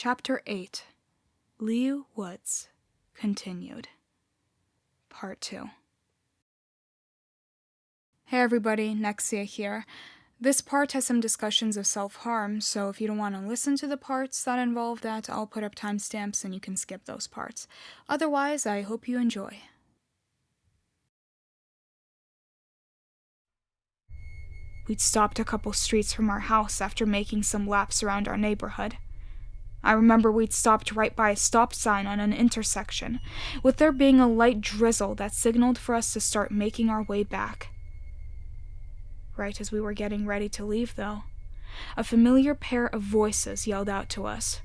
Chapter 8, Myuu Woods, Continued. Part 2. Hey everybody, Nexia here. This part has some discussions of self-harm, so if you don't want to listen to the parts that involve that, I'll put up timestamps and you can skip those parts. Otherwise, I hope you enjoy. We'd stopped a couple streets from our house after making some laps around our neighborhood. I remember we'd stopped right by a stop sign on an intersection, with there being a light drizzle that signaled for us to start making our way back. Right as we were getting ready to leave, though, a familiar pair of voices yelled out to us.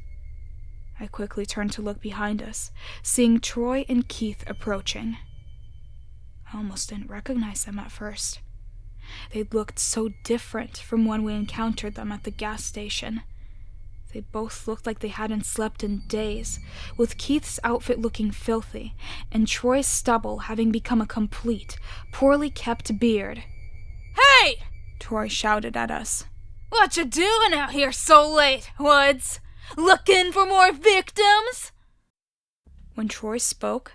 I quickly turned to look behind us, seeing Troy and Keith approaching. I almost didn't recognize them at first. They'd looked so different from when we encountered them at the gas station. They both looked like they hadn't slept in days, with Keith's outfit looking filthy, and Troy's stubble having become a complete, poorly kept beard. "Hey!" Troy shouted at us. "What you doing out here so late, Woods? Looking for more victims?" When Troy spoke,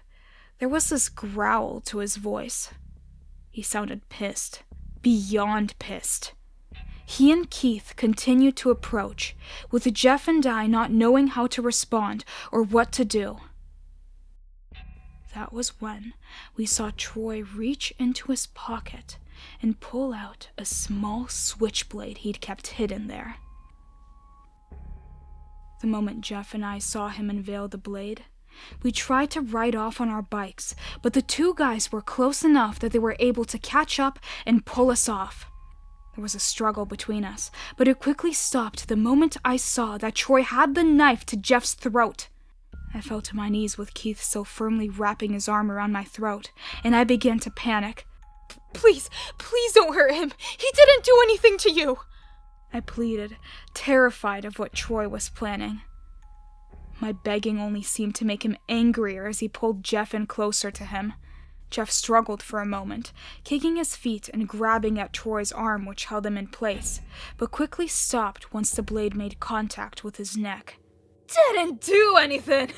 there was this growl to his voice. He sounded pissed, beyond pissed. He and Keith continued to approach, with Jeff and I not knowing how to respond or what to do. That was when we saw Troy reach into his pocket and pull out a small switchblade he'd kept hidden there. The moment Jeff and I saw him unveil the blade, we tried to ride off on our bikes, but the two guys were close enough that they were able to catch up and pull us off. There was a struggle between us, but it quickly stopped the moment I saw that Troy had the knife to Jeff's throat. I fell to my knees with Keith so firmly wrapping his arm around my throat, and I began to panic. Please don't hurt him. He didn't do anything to you," I pleaded, terrified of what Troy was planning. My begging only seemed to make him angrier as he pulled Jeff in closer to him. Jeff struggled for a moment, kicking his feet and grabbing at Troy's arm which held him in place, but quickly stopped once the blade made contact with his neck. "Didn't do anything?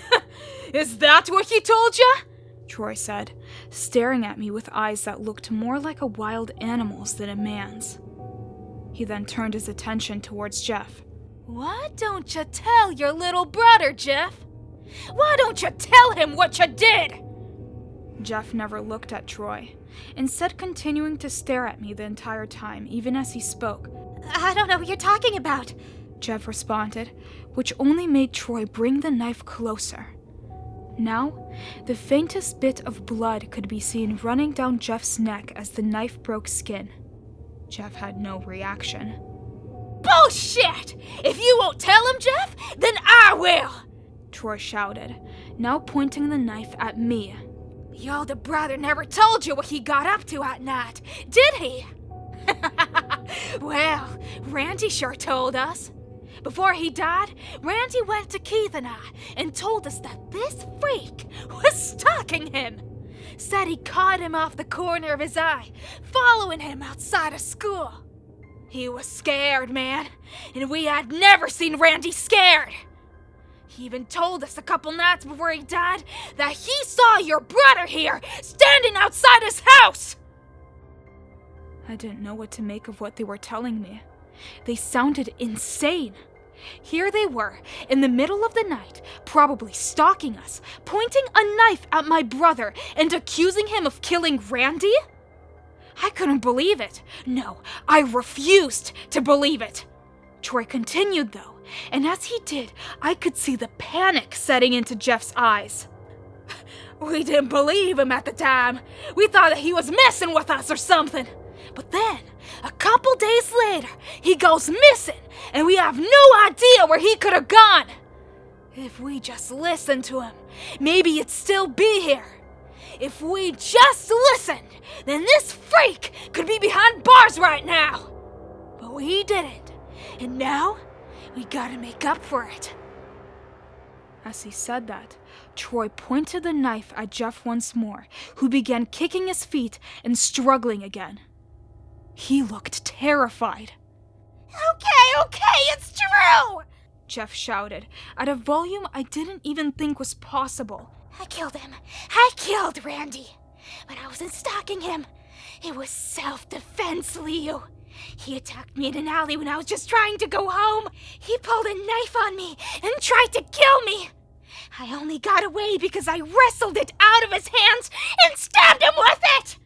Is that what he told ya?" Troy said, staring at me with eyes that looked more like a wild animal's than a man's. He then turned his attention towards Jeff. "Why don't you tell your little brother, Jeff? Why don't you tell him what you did?" Jeff never looked at Troy, instead continuing to stare at me the entire time, even as he spoke. "I don't know what you're talking about," Jeff responded, which only made Troy bring the knife closer. Now, the faintest bit of blood could be seen running down Jeff's neck as the knife broke skin. Jeff had no reaction. "Bullshit! If you won't tell him, Jeff, then I will!" Troy shouted, now pointing the knife at me. "Your older brother never told you what he got up to at night, did he?" "Well, Randy sure told us. Before he died, Randy went to Keith and I and told us that this freak was stalking him. Said he caught him off the corner of his eye, following him outside of school. He was scared, man, and we had never seen Randy scared. He even told us a couple nights before he died that he saw your brother here, standing outside his house." I didn't know what to make of what they were telling me. They sounded insane. Here they were, in the middle of the night, probably stalking us, pointing a knife at my brother and accusing him of killing Randy? I couldn't believe it. No, I refused to believe it. Troy continued, though, and as he did, I could see the panic setting into Jeff's eyes. "We didn't believe him at the time. We thought that he was messing with us or something. But then, a couple days later, he goes missing, and we have no idea where he could have gone. If we just listened to him, maybe he'd still be here. If we just listened, then this freak could be behind bars right now. But we didn't, and now we gotta make up for it." As he said that, Troy pointed the knife at Jeff once more, who began kicking his feet and struggling again. He looked terrified. Okay, it's true!" Jeff shouted, at a volume I didn't even think was possible. I killed him. I killed Randy. But I wasn't stalking him. It was self-defense, Leo. He attacked me in an alley when I was just trying to go home. He pulled a knife on me and tried to kill me. I only got away because I wrestled it out of his hands and stabbed him with it!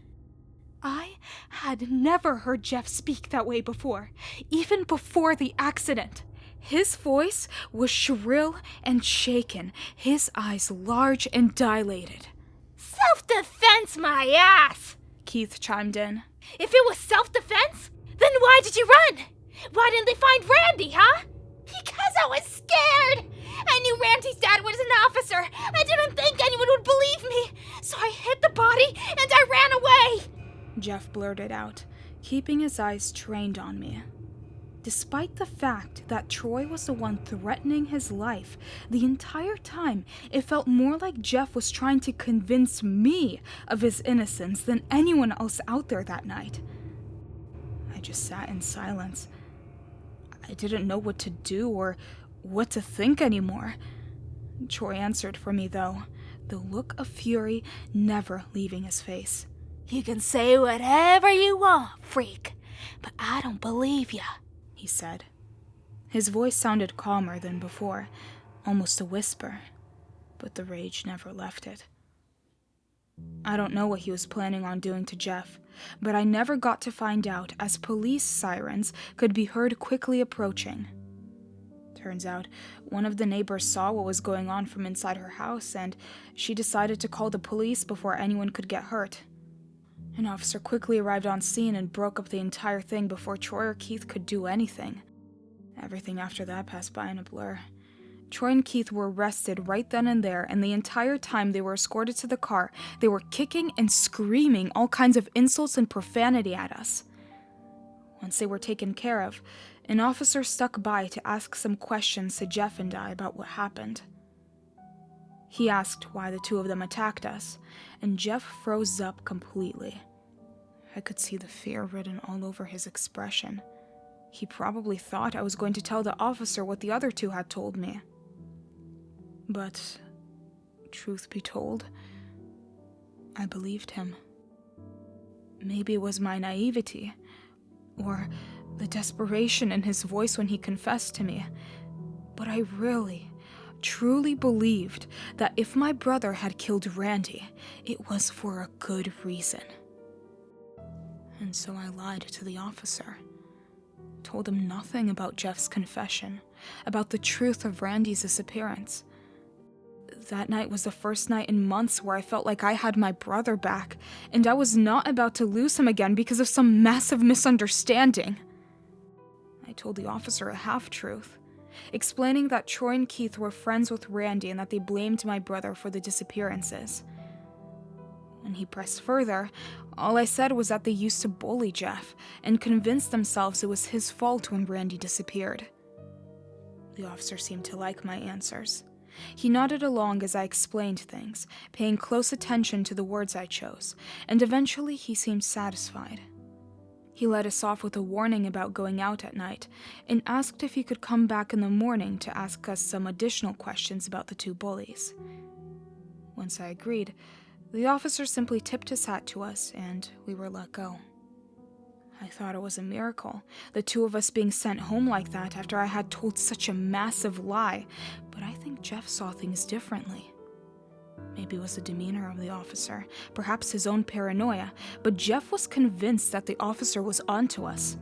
I had never heard Jeff speak that way before, even before the accident. His voice was shrill and shaken, his eyes large and dilated. Self-defense, my ass! Keith chimed in. If it was self-defense, then why did you run? Why didn't they find Randy, huh? Because I was scared! I knew Randy's dad was an officer. I didn't think anyone would believe me, so I hid the body and I ran away! Jeff blurted out, keeping his eyes trained on me. Despite the fact that Troy was the one threatening his life, the entire time it felt more like Jeff was trying to convince me of his innocence than anyone else out there that night. I just sat in silence. I didn't know what to do or what to think anymore. Troy answered for me, though, the look of fury never leaving his face. You can say whatever you want, freak, but I don't believe ya, he said. His voice sounded calmer than before, almost a whisper, but the rage never left it. I don't know what he was planning on doing to Jeff, but I never got to find out as police sirens could be heard quickly approaching. Turns out, one of the neighbors saw what was going on from inside her house, and she decided to call the police before anyone could get hurt. An officer quickly arrived on scene and broke up the entire thing before Troy or Keith could do anything. Everything after that passed by in a blur. Troy and Keith were arrested right then and there, and the entire time they were escorted to the car, they were kicking and screaming all kinds of insults and profanity at us. Once they were taken care of, an officer stuck by to ask some questions to Jeff and I about what happened. He asked why the two of them attacked us, and Jeff froze up completely. I could see the fear written all over his expression. He probably thought I was going to tell the officer what the other two had told me. But, truth be told, I believed him. Maybe it was my naivety, or the desperation in his voice when he confessed to me, but I really, truly believed that if my brother had killed Randy, it was for a good reason. And so I lied to the officer. Told him nothing about Jeff's confession, about the truth of Randy's disappearance. That night was the first night in months where I felt like I had my brother back, and I was not about to lose him again because of some massive misunderstanding. I told the officer a half-truth, explaining that Troy and Keith were friends with Randy and that they blamed my brother for the disappearances. When he pressed further, all I said was that they used to bully Jeff and convinced themselves it was his fault when Randy disappeared. The officer seemed to like my answers. He nodded along as I explained things, paying close attention to the words I chose, and eventually he seemed satisfied. He let us off with a warning about going out at night, and asked if he could come back in the morning to ask us some additional questions about the two bullies. Once I agreed, the officer simply tipped his hat to us, and we were let go. I thought it was a miracle, the two of us being sent home like that after I had told such a massive lie, but I think Jeff saw things differently. Maybe it was the demeanor of the officer, perhaps his own paranoia, but Jeff was convinced that the officer was onto us.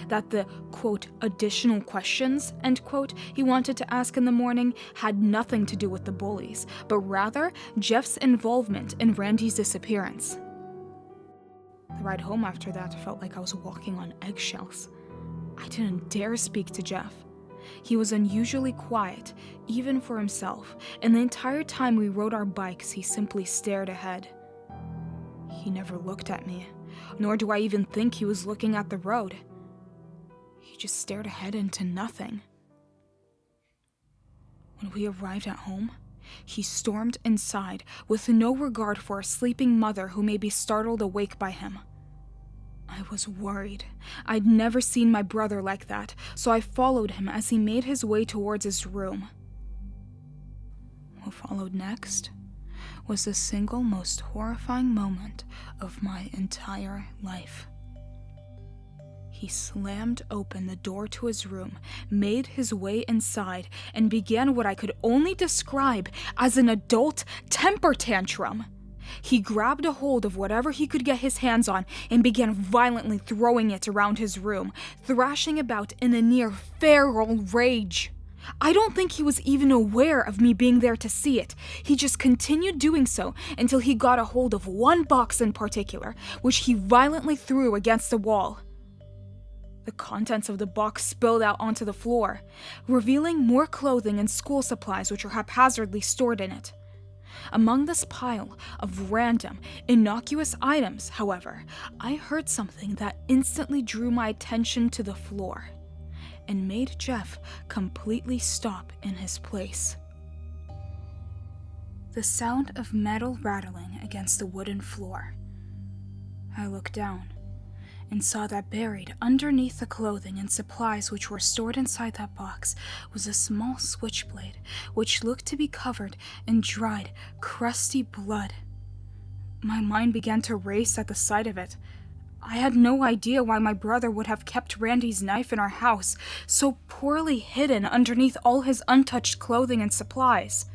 That the, quote, additional questions, end quote, he wanted to ask in the morning had nothing to do with the bullies, but rather Jeff's involvement in Randy's disappearance. The ride home after that felt like I was walking on eggshells. I didn't dare speak to Jeff. He was unusually quiet, even for himself, and the entire time we rode our bikes, he simply stared ahead. He never looked at me, nor do I even think he was looking at the road. He just stared ahead into nothing. When we arrived at home, he stormed inside with no regard for a sleeping mother who may be startled awake by him. I was worried. I'd never seen my brother like that, so I followed him as he made his way towards his room. What followed next was the single most horrifying moment of my entire life. He slammed open the door to his room, made his way inside, and began what I could only describe as an adult temper tantrum. He grabbed a hold of whatever he could get his hands on and began violently throwing it around his room, thrashing about in a near feral rage. I don't think he was even aware of me being there to see it. He just continued doing so until he got a hold of one box in particular, which he violently threw against the wall. The contents of the box spilled out onto the floor, revealing more clothing and school supplies which were haphazardly stored in it. Among this pile of random, innocuous items, however, I heard something that instantly drew my attention to the floor and made Jeff completely stop in his place. The sound of metal rattling against the wooden floor. I looked down and saw that buried underneath the clothing and supplies which were stored inside that box was a small switchblade, which looked to be covered in dried, crusty blood. My mind began to race at the sight of it. I had no idea why my brother would have kept Randy's knife in our house, so poorly hidden underneath all his untouched clothing and supplies.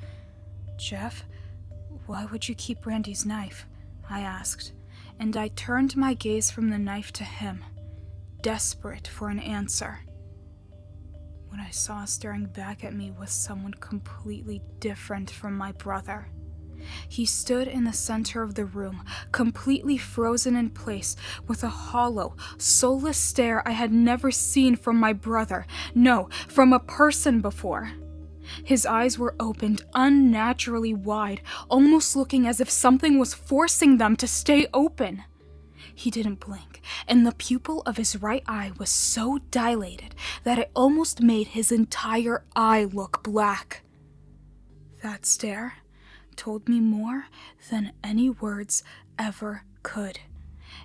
"Jeff, why would you keep Randy's knife?" I asked, and I turned my gaze from the knife to him, desperate for an answer. What I saw staring back at me was someone completely different from my brother. He stood in the center of the room, completely frozen in place, with a hollow, soulless stare I had never seen from my brother, no, from a person before. His eyes were opened unnaturally wide, almost looking as if something was forcing them to stay open. He didn't blink, and the pupil of his right eye was so dilated that it almost made his entire eye look black. That stare told me more than any words ever could.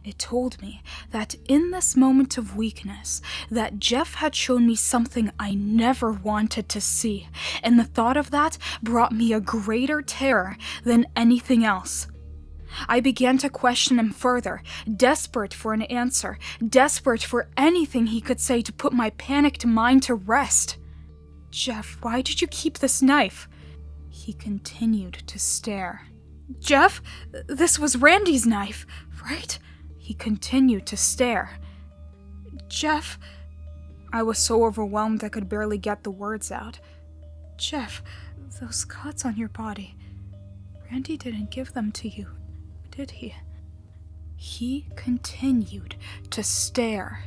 It told me that in this moment of weakness, that Jeff had shown me something I never wanted to see, and the thought of that brought me a greater terror than anything else. I began to question him further, desperate for an answer, desperate for anything he could say to put my panicked mind to rest. "Jeff, why did you keep this knife?" He continued to stare. "Jeff, this was Randy's knife, right?" He continued to stare. "Jeff..." I was so overwhelmed I could barely get the words out. "Jeff, those cuts on your body, Randy didn't give them to you, did he?" He continued to stare.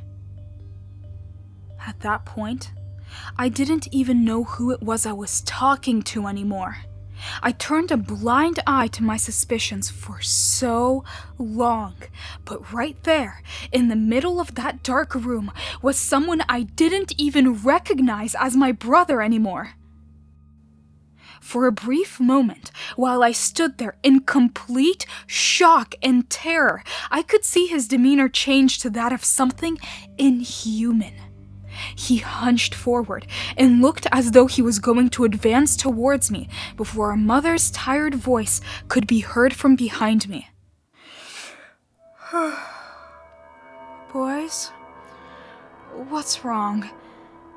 At that point, I didn't even know who it was I was talking to anymore. I turned a blind eye to my suspicions for so long, but right there, in the middle of that dark room, was someone I didn't even recognize as my brother anymore. For a brief moment, while I stood there in complete shock and terror, I could see his demeanor change to that of something inhuman. He hunched forward and looked as though he was going to advance towards me before a mother's tired voice could be heard from behind me. "Boys, what's wrong?"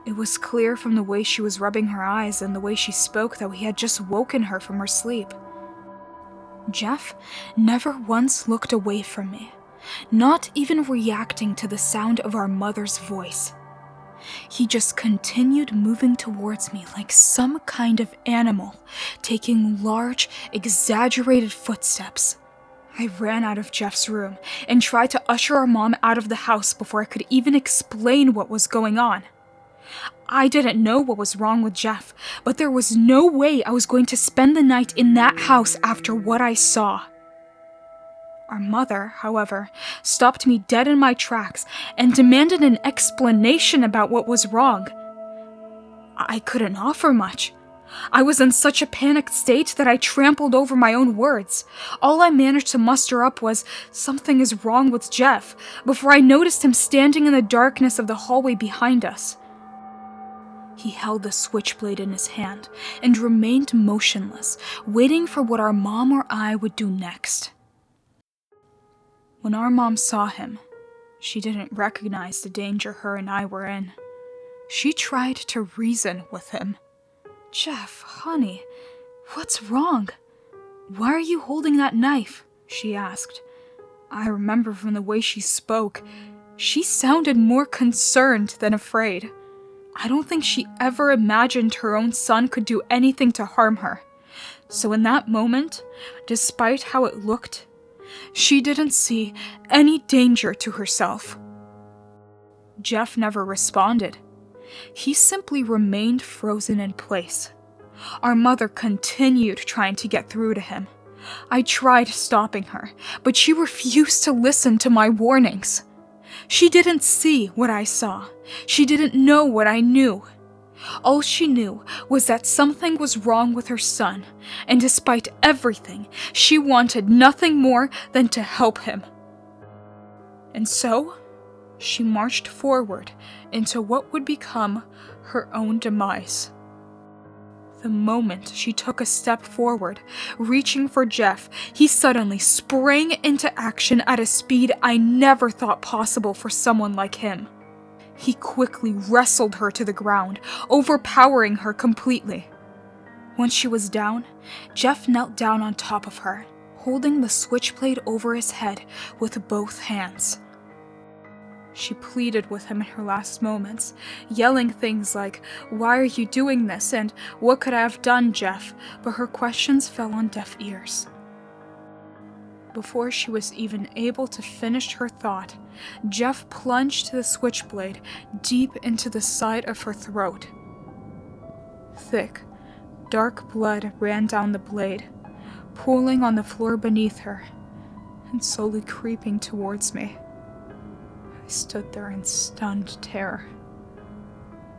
It was clear from the way she was rubbing her eyes and the way she spoke that we had just woken her from her sleep. Jeff never once looked away from me, not even reacting to the sound of our mother's voice. He just continued moving towards me like some kind of animal, taking large, exaggerated footsteps. I ran out of Jeff's room and tried to usher our mom out of the house before I could even explain what was going on. I didn't know what was wrong with Jeff, but there was no way I was going to spend the night in that house after what I saw. Our mother, however, stopped me dead in my tracks and demanded an explanation about what was wrong. I couldn't offer much. I was in such a panicked state that I trampled over my own words. All I managed to muster up was, "Something is wrong with Jeff," before I noticed him standing in the darkness of the hallway behind us. He held the switchblade in his hand and remained motionless, waiting for what our mom or I would do next. When our mom saw him, she didn't recognize the danger her and I were in. She tried to reason with him. "Jeff, honey, what's wrong? Why are you holding that knife?" she asked. I remember from the way she spoke, she sounded more concerned than afraid. I don't think she ever imagined her own son could do anything to harm her. So in that moment, despite how it looked, she didn't see any danger to herself. Jeff never responded. He simply remained frozen in place. Our mother continued trying to get through to him. I tried stopping her, but she refused to listen to my warnings. She didn't see what I saw. She didn't know what I knew. All she knew was that something was wrong with her son, and despite everything, she wanted nothing more than to help him. And so, she marched forward into what would become her own demise. The moment she took a step forward, reaching for Jeff, he suddenly sprang into action at a speed I never thought possible for someone like him. He quickly wrestled her to the ground, overpowering her completely. Once she was down, Jeff knelt down on top of her, holding the switchblade over his head with both hands. She pleaded with him in her last moments, yelling things like, "Why are you doing this?" and "What could I have done, Jeff?" But her questions fell on deaf ears. Before she was even able to finish her thought, Jeff plunged the switchblade deep into the side of her throat. Thick, dark blood ran down the blade, pooling on the floor beneath her, and slowly creeping towards me. I stood there in stunned terror.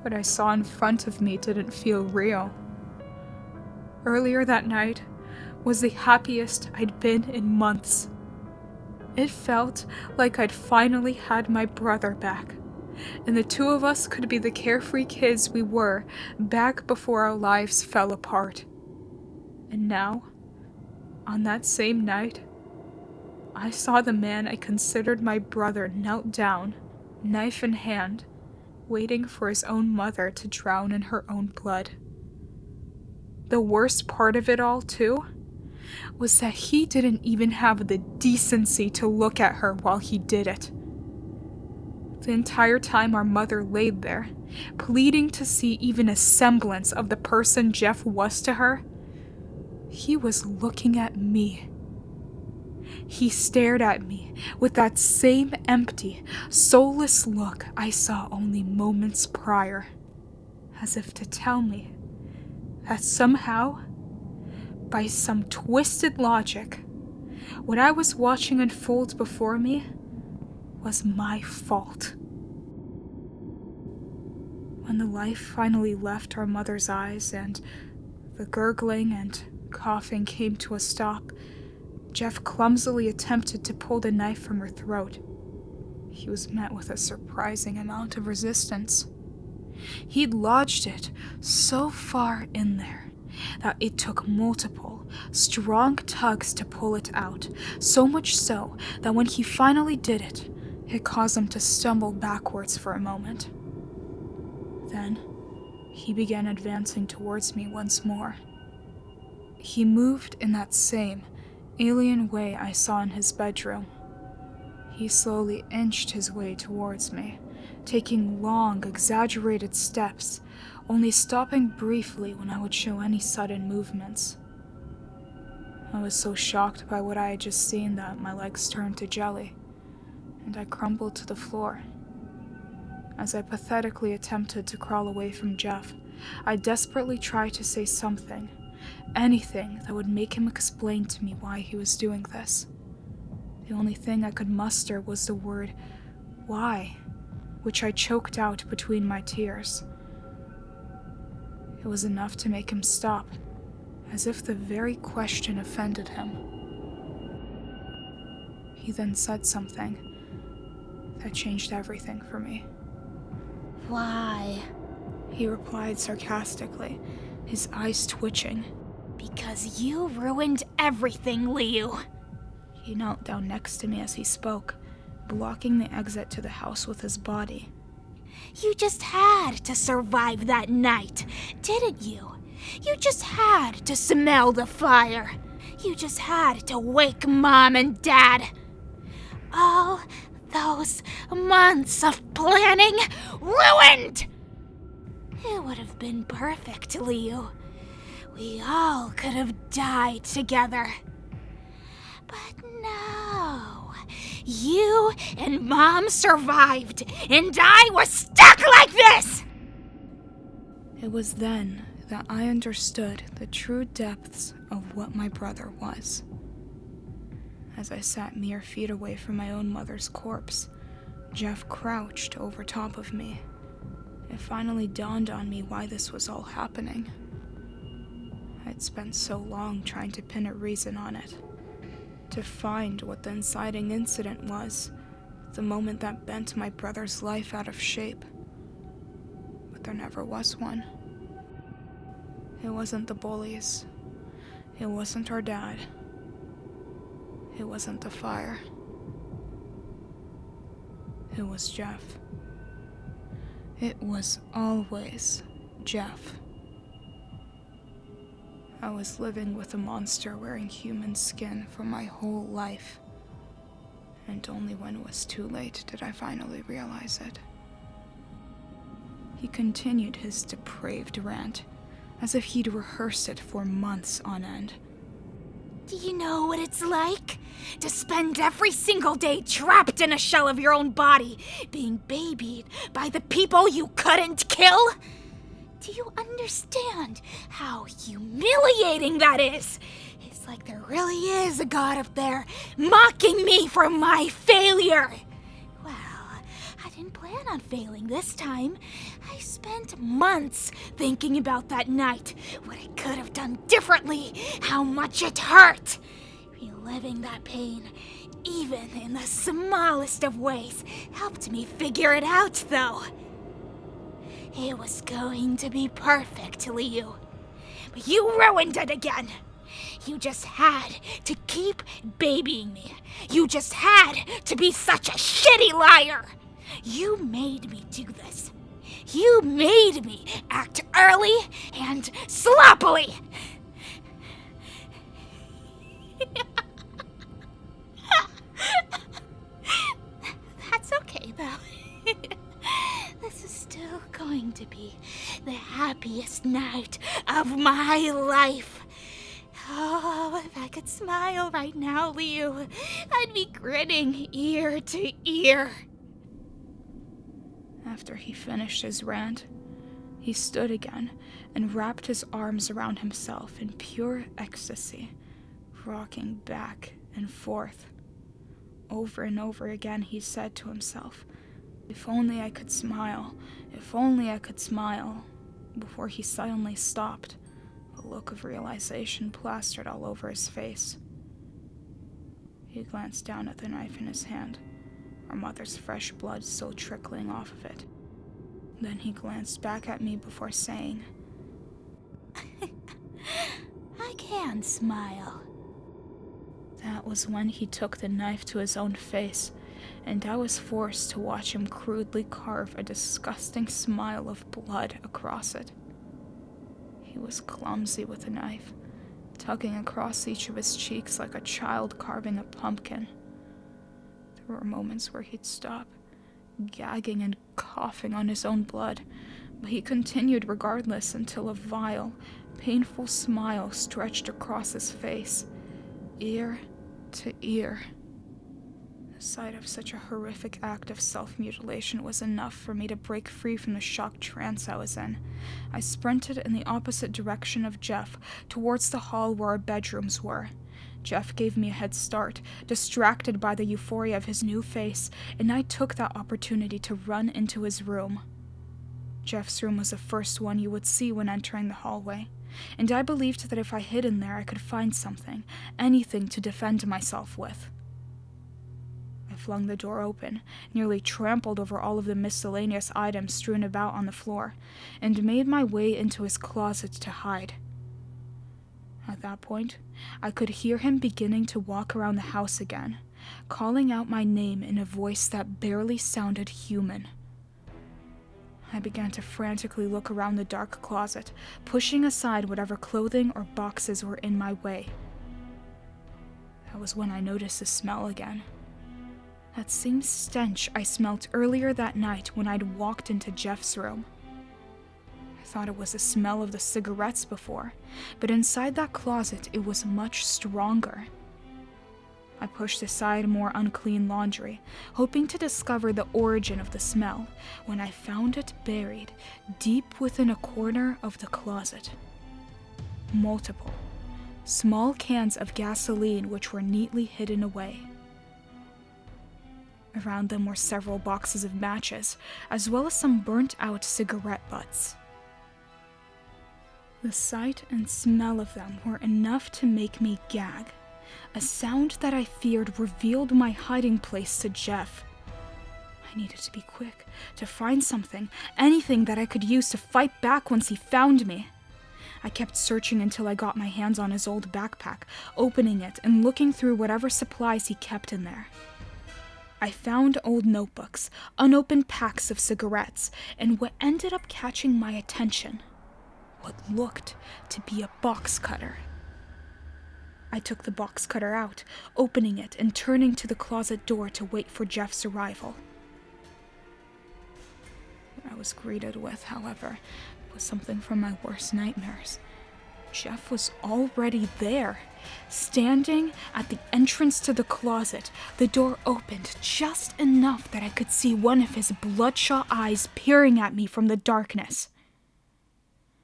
What I saw in front of me didn't feel real. Earlier that night was the happiest I'd been in months. It felt like I'd finally had my brother back, and the two of us could be the carefree kids we were back before our lives fell apart. And now, on that same night, I saw the man I considered my brother knelt down, knife in hand, waiting for his own mother to drown in her own blood. The worst part of it all, too, was that he didn't even have the decency to look at her while he did it. The entire time our mother laid there, pleading to see even a semblance of the person Jeff was to her, he was looking at me. He stared at me with that same empty, soulless look I saw only moments prior, as if to tell me that somehow, by some twisted logic, what I was watching unfold before me was my fault. When the life finally left our mother's eyes and the gurgling and coughing came to a stop, Jeff clumsily attempted to pull the knife from her throat. He was met with a surprising amount of resistance. He'd lodged it so far in there that it took multiple, strong tugs to pull it out, so much so that when he finally did it, it caused him to stumble backwards for a moment. Then, he began advancing towards me once more. He moved in that same alien way I saw in his bedroom. He slowly inched his way towards me, taking long, exaggerated steps, only stopping briefly when I would show any sudden movements. I was so shocked by what I had just seen that my legs turned to jelly, and I crumbled to the floor. As I pathetically attempted to crawl away from Jeff, I desperately tried to say something, anything that would make him explain to me why he was doing this. The only thing I could muster was the word, "Why?" which I choked out between my tears. It was enough to make him stop, as if the very question offended him. He then said something that changed everything for me. Why? He replied sarcastically, his eyes twitching. Because you ruined everything, Myuu. He knelt down next to me as he spoke, blocking the exit to the house with his body. You just had to survive that night, didn't you? You just had to smell the fire. You just had to wake Mom and Dad. All those months of planning ruined! It would have been perfect, Myuu. We all could have died together. But no. You and Mom survived, and I was stuck like this! It was then that I understood the true depths of what my brother was. As I sat mere feet away from my own mother's corpse, Jeff crouched over top of me. It finally dawned on me why this was all happening. I'd spent so long trying to pin a reason on it, to find what the inciting incident was, the moment that bent my brother's life out of shape. But there never was one. It wasn't the bullies. It wasn't our dad. It wasn't the fire. It was Jeff. It was always Jeff. I was living with a monster wearing human skin for my whole life, and only when it was too late did I finally realize it. He continued his depraved rant, as if he'd rehearsed it for months on end. Do you know what it's like? To spend every single day trapped in a shell of your own body, being babied by the people you couldn't kill? Do you understand how humiliating that is? It's like there really is a god up there mocking me for my failure. Well, I didn't plan on failing this time. I spent months thinking about that night, what I could have done differently, how much it hurt. Reliving that pain, even in the smallest of ways, helped me figure it out, though. It was going to be perfect, Myuu. But you ruined it again. You just had to keep babying me. You just had to be such a shitty liar. You made me do this. You made me act early and sloppily. That's okay, though. This is still going to be the happiest night of my life. Oh, if I could smile right now, Myuu, I'd be grinning ear to ear. After he finished his rant, he stood again and wrapped his arms around himself in pure ecstasy, rocking back and forth. Over and over again he said to himself, "If only I could smile, if only I could smile," before he suddenly stopped, a look of realization plastered all over his face. He glanced down at the knife in his hand, our mother's fresh blood still trickling off of it. Then he glanced back at me before saying, I can smile. That was when he took the knife to his own face, and I was forced to watch him crudely carve a disgusting smile of blood across it. He was clumsy with the knife, tugging across each of his cheeks like a child carving a pumpkin. There were moments where he'd stop, gagging and coughing on his own blood, but he continued regardless until a vile, painful smile stretched across his face, ear to ear. The sight of such a horrific act of self-mutilation was enough for me to break free from the shocked trance I was in. I sprinted in the opposite direction of Jeff, towards the hall where our bedrooms were. Jeff gave me a head start, distracted by the euphoria of his new face, and I took that opportunity to run into his room. Jeff's room was the first one you would see when entering the hallway, and I believed that if I hid in there I could find something, anything to defend myself with. I flung the door open, nearly trampled over all of the miscellaneous items strewn about on the floor, and made my way into his closet to hide. At that point, I could hear him beginning to walk around the house again, calling out my name in a voice that barely sounded human. I began to frantically look around the dark closet, pushing aside whatever clothing or boxes were in my way. That was when I noticed the smell again. That same stench I smelt earlier that night when I'd walked into Jeff's room. I thought it was the smell of the cigarettes before, but inside that closet it was much stronger. I pushed aside more unclean laundry, hoping to discover the origin of the smell, when I found it buried deep within a corner of the closet. Multiple small cans of gasoline which were neatly hidden away. Around them were several boxes of matches, as well as some burnt-out cigarette butts. The sight and smell of them were enough to make me gag. A sound that I feared revealed my hiding place to Jeff. I needed to be quick, to find something, anything that I could use to fight back once he found me. I kept searching until I got my hands on his old backpack, opening it and looking through whatever supplies he kept in there. I found old notebooks, unopened packs of cigarettes, and what ended up catching my attention, what looked to be a box cutter. I took the box cutter out, opening it and turning to the closet door to wait for Jeff's arrival. What I was greeted with, however, was something from my worst nightmares. Jeff was already there, standing at the entrance to the closet. The door opened just enough that I could see one of his bloodshot eyes peering at me from the darkness.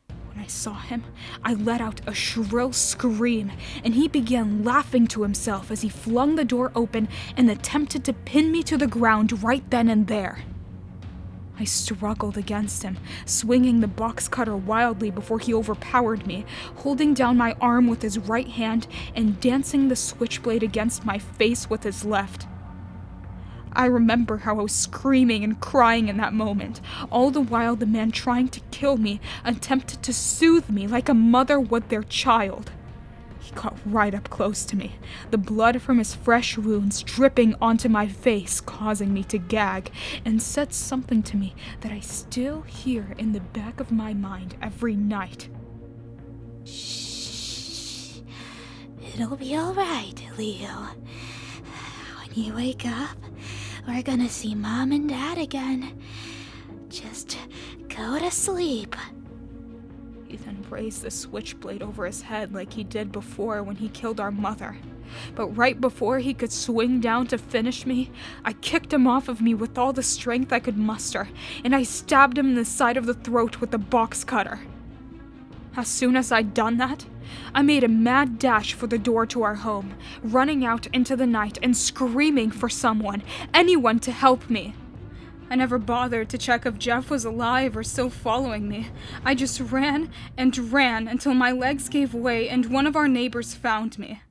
When I saw him, I let out a shrill scream, and he began laughing to himself as he flung the door open and attempted to pin me to the ground right then and there. I struggled against him, swinging the box cutter wildly before he overpowered me, holding down my arm with his right hand and dancing the switchblade against my face with his left. I remember how I was screaming and crying in that moment, all the while the man trying to kill me attempted to soothe me like a mother would their child. He got right up close to me, the blood from his fresh wounds dripping onto my face, causing me to gag, and said something to me that I still hear in the back of my mind every night. Shh. It'll be alright, Leo. When you wake up, we're gonna see Mom and Dad again. Just go to sleep. He then raised the switchblade over his head like he did before when he killed our mother. But right before he could swing down to finish me, I kicked him off of me with all the strength I could muster, and I stabbed him in the side of the throat with the box cutter. As soon as I'd done that, I made a mad dash for the door to our home, running out into the night and screaming for someone, anyone to help me. I never bothered to check if Jeff was alive or still following me. I just ran and ran until my legs gave way and one of our neighbors found me.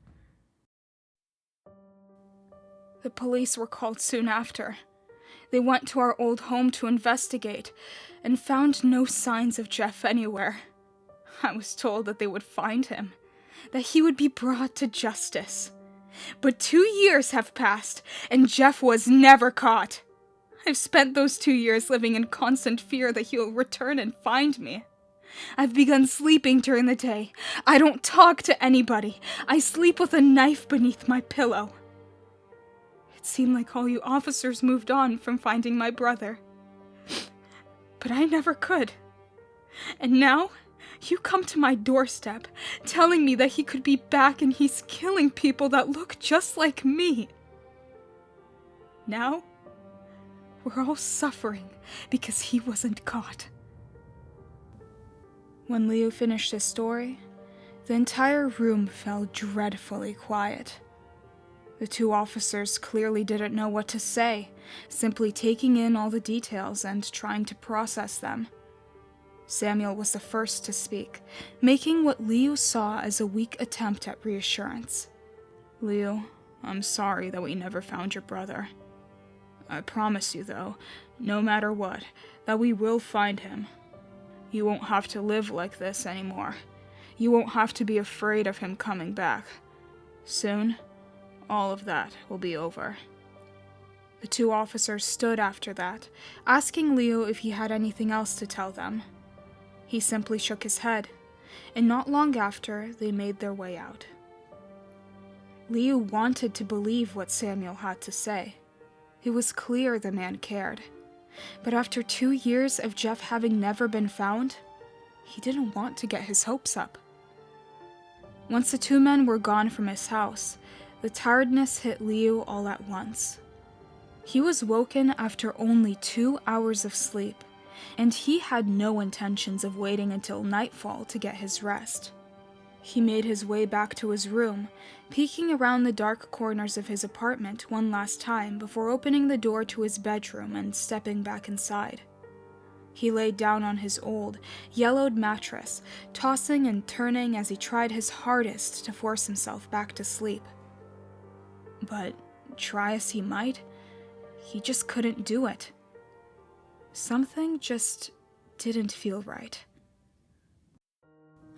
The police were called soon after. They went to our old home to investigate and found no signs of Jeff anywhere. I was told that they would find him, that he would be brought to justice. But 2 years have passed and Jeff was never caught. I've spent those 2 years living in constant fear that he'll return and find me. I've begun sleeping during the day. I don't talk to anybody. I sleep with a knife beneath my pillow. It seemed like all you officers moved on from finding my brother. But I never could. And now, you come to my doorstep, telling me that he could be back and he's killing people that look just like me. Now, we're all suffering because he wasn't caught. When Leo finished his story, the entire room fell dreadfully quiet. The 2 officers clearly didn't know what to say, simply taking in all the details and trying to process them. Samuel was the first to speak, making what Liu saw as a weak attempt at reassurance. Liu, I'm sorry that we never found your brother. I promise you, though, no matter what, that we will find him. You won't have to live like this anymore. You won't have to be afraid of him coming back. Soon, all of that will be over. The two officers stood after that, asking Liu if he had anything else to tell them. He simply shook his head, and not long after, they made their way out. Liu wanted to believe what Samuel had to say. It was clear the man cared. But after 2 years of Jeff having never been found, he didn't want to get his hopes up. Once the two men were gone from his house, the tiredness hit Liu all at once. He was woken after only 2 hours of sleep, and he had no intentions of waiting until nightfall to get his rest. He made his way back to his room, peeking around the dark corners of his apartment one last time before opening the door to his bedroom and stepping back inside. He laid down on his old, yellowed mattress, tossing and turning as he tried his hardest to force himself back to sleep. But, try as he might, he just couldn't do it. Something just didn't feel right.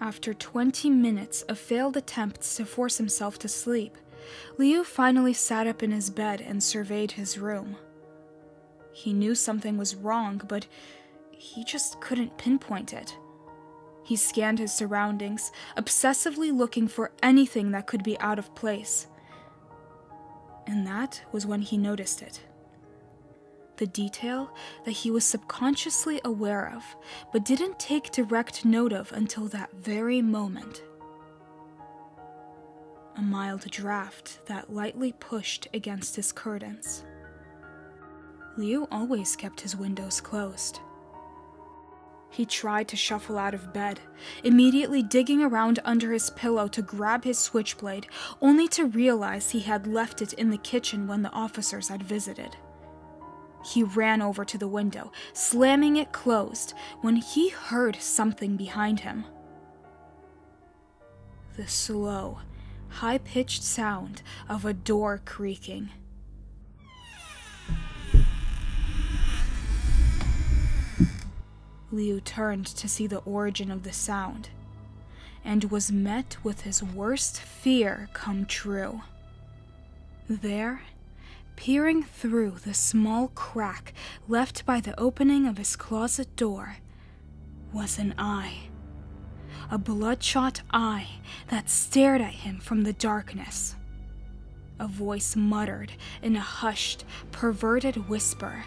After 20 minutes of failed attempts to force himself to sleep, Liu finally sat up in his bed and surveyed his room. He knew something was wrong, but he just couldn't pinpoint it. He scanned his surroundings, obsessively looking for anything that could be out of place. And that was when he noticed it. The detail that he was subconsciously aware of, but didn't take direct note of until that very moment. A mild draft that lightly pushed against his curtains. Liu always kept his windows closed. He tried to shuffle out of bed, immediately digging around under his pillow to grab his switchblade, only to realize he had left it in the kitchen when the officers had visited. He ran over to the window, slamming it closed, when he heard something behind him. The slow, high-pitched sound of a door creaking. Liu turned to see the origin of the sound, and was met with his worst fear come true. There, peering through the small crack left by the opening of his closet door, was an eye. A bloodshot eye that stared at him from the darkness. A voice muttered in a hushed, perverted whisper.